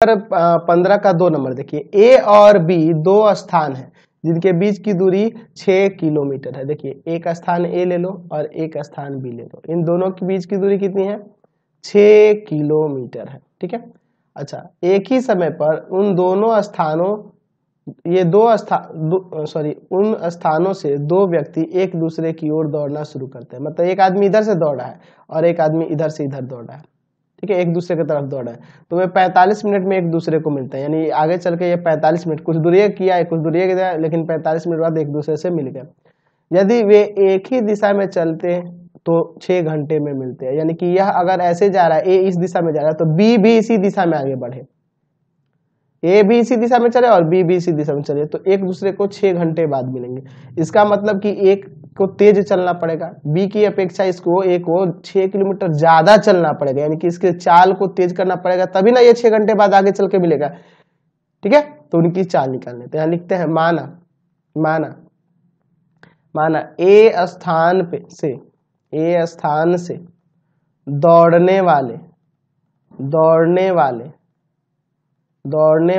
15 का 2 नंबर देखिए, ए और बी दो स्थान है जिनके बीच की दूरी 6 किलोमीटर है। देखिए एक स्थान ए ले लो और एक स्थान बी ले लो, इन दोनों के बीच की दूरी कितनी है? 6 किलोमीटर है। ठीक है, अच्छा एक ही समय पर उन दोनों स्थानों ये उन स्थानों से दो व्यक्ति एक दूसरे की ओर दौड़ना शुरू करते हैं। मतलब एक आदमी इधर से दौड़ रहा है और एक आदमी इधर से इधर दौड़ रहा है। ठीक है, एक दूसरे की तरफ दौड़ रहा है, तो वे 45 मिनट में एक दूसरे को मिलते हैं। यानी आगे चल के ये 45 मिनट कुछ दूरी किया है, कुछ दूरी किया, लेकिन 45 मिनट बाद एक दूसरे से मिल गए। यदि वे एक ही दिशा में चलते हैं तो 6 घंटे में मिलते हैं। यानी कि यह अगर ऐसे जा रहा है, ए इस दिशा में जा रहा है, तो बी भी इसी दिशा में आगे बढ़े, ए भी इसी दिशा में चले और बी भी इसी दिशा में चले, तो एक दूसरे को 6 घंटे बाद मिलेंगे। इसका मतलब कि एक को तेज चलना पड़ेगा, बी की अपेक्षा इसको ए को 6 किलोमीटर ज्यादा चलना पड़ेगा, यानी कि इसके चाल को तेज करना पड़ेगा, तभी ना ये 6 घंटे बाद आगे चल के मिलेगा। ठीक है, तो उनकी चाल निकालने, तो यहाँ लिखते हैं माना ए स्थान से दौड़ने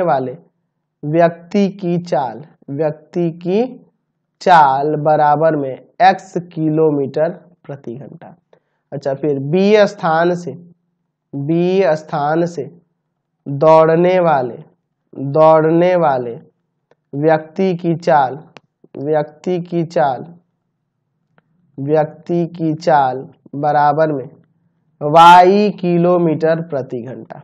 वाले व्यक्ति की चाल बराबर में x किलोमीटर प्रति घंटा। अच्छा फिर बी स्थान से दौड़ने वाले व्यक्ति की चाल बराबर में y किलोमीटर प्रति घंटा।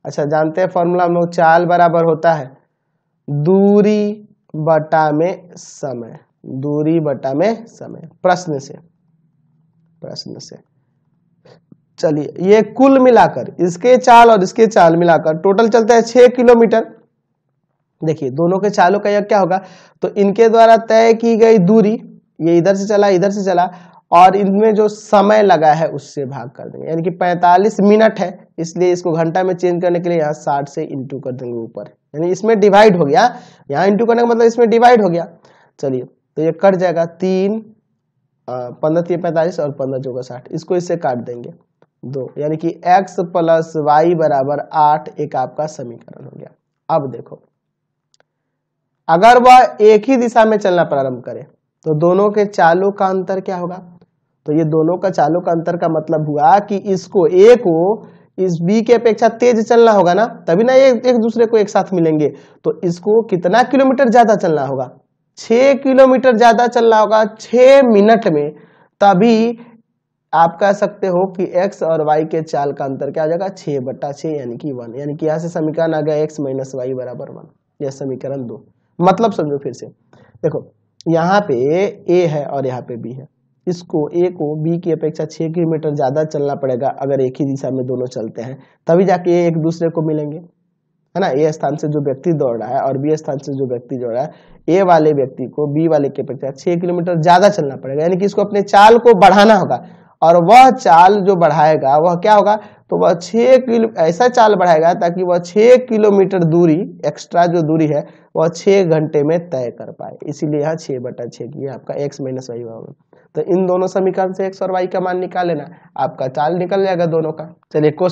अच्छा जानते हैं फॉर्मूला हम लोग, चाल बराबर होता है दूरी बटा में समय, प्रश्न से। चलिए ये कुल मिलाकर इसके चाल और इसके चाल मिलाकर टोटल चलता है 6 किलोमीटर। देखिए दोनों के चालों का यह क्या होगा, तो इनके द्वारा तय की गई दूरी, ये इधर से चला और इनमें जो समय लगा है उससे भाग कर देंगे, यानी कि 45 मिनट है, इसलिए इसको घंटा में चेंज करने के लिए यहाँ 60 से इंटू कर देंगे ऊपर, यानी इसमें डिवाइड हो गया, यहाँ इंटू करने का मतलब इसमें डिवाइड हो गया। चलिए तो ये कट जाएगा, 15 3 45 और 15 चौका 60, इसको इससे काट देंगे 2, यानी कि x प्लस वाई बराबर 8 एक आपका समीकरण हो गया। अब देखो अगर वह एक ही दिशा में चलना प्रारंभ करे तो दोनों के चालों का अंतर क्या होगा, तो ये दोनों का चालों का अंतर का मतलब हुआ कि इसको ए को इस बी की अपेक्षा तेज चलना होगा ना, तभी ना ये एक दूसरे को एक साथ मिलेंगे। तो इसको कितना किलोमीटर ज्यादा चलना होगा, 6 किलोमीटर ज्यादा चलना होगा 6 मिनट में, तभी आप कह सकते हो कि x और y के चाल का अंतर क्या आ जाएगा, 6/6 यानी कि 1, यानी कि यहाँ से समीकरण आ गया x माइनस वाई बराबर 1, यह समीकरण 2। मतलब समझो फिर से, देखो यहाँ पे a है और यहाँ पे b है, इसको a को b की अपेक्षा 6 किलोमीटर ज्यादा चलना पड़ेगा अगर एक ही दिशा में दोनों चलते हैं, तभी जाके ये एक दूसरे को मिलेंगे, है ना। ए स्थान से जो व्यक्ति दौड़ रहा है और बी स्थान से जो व्यक्ति दौड़ रहा है, ए वाले व्यक्ति को बी वाले की अपेक्षा 6 किलोमीटर ज्यादा चलना पड़ेगा, यानी कि इसको अपने चाल को बढ़ाना होगा, और वह चाल जो बढ़ाएगा वह क्या होगा, तो वह 6 किलो ऐसा चाल बढ़ाएगा ताकि वह 6 किलोमीटर दूरी एक्स्ट्रा जो दूरी है वह 6 घंटे में तय कर पाए, इसीलिए यहाँ 6/6 की आपका x माइनस वाई होगा। तो इन दोनों समीकरण से x और y का मान निकाल लेना, आपका चाल निकल जाएगा दोनों का। चलिए क्वेश्चन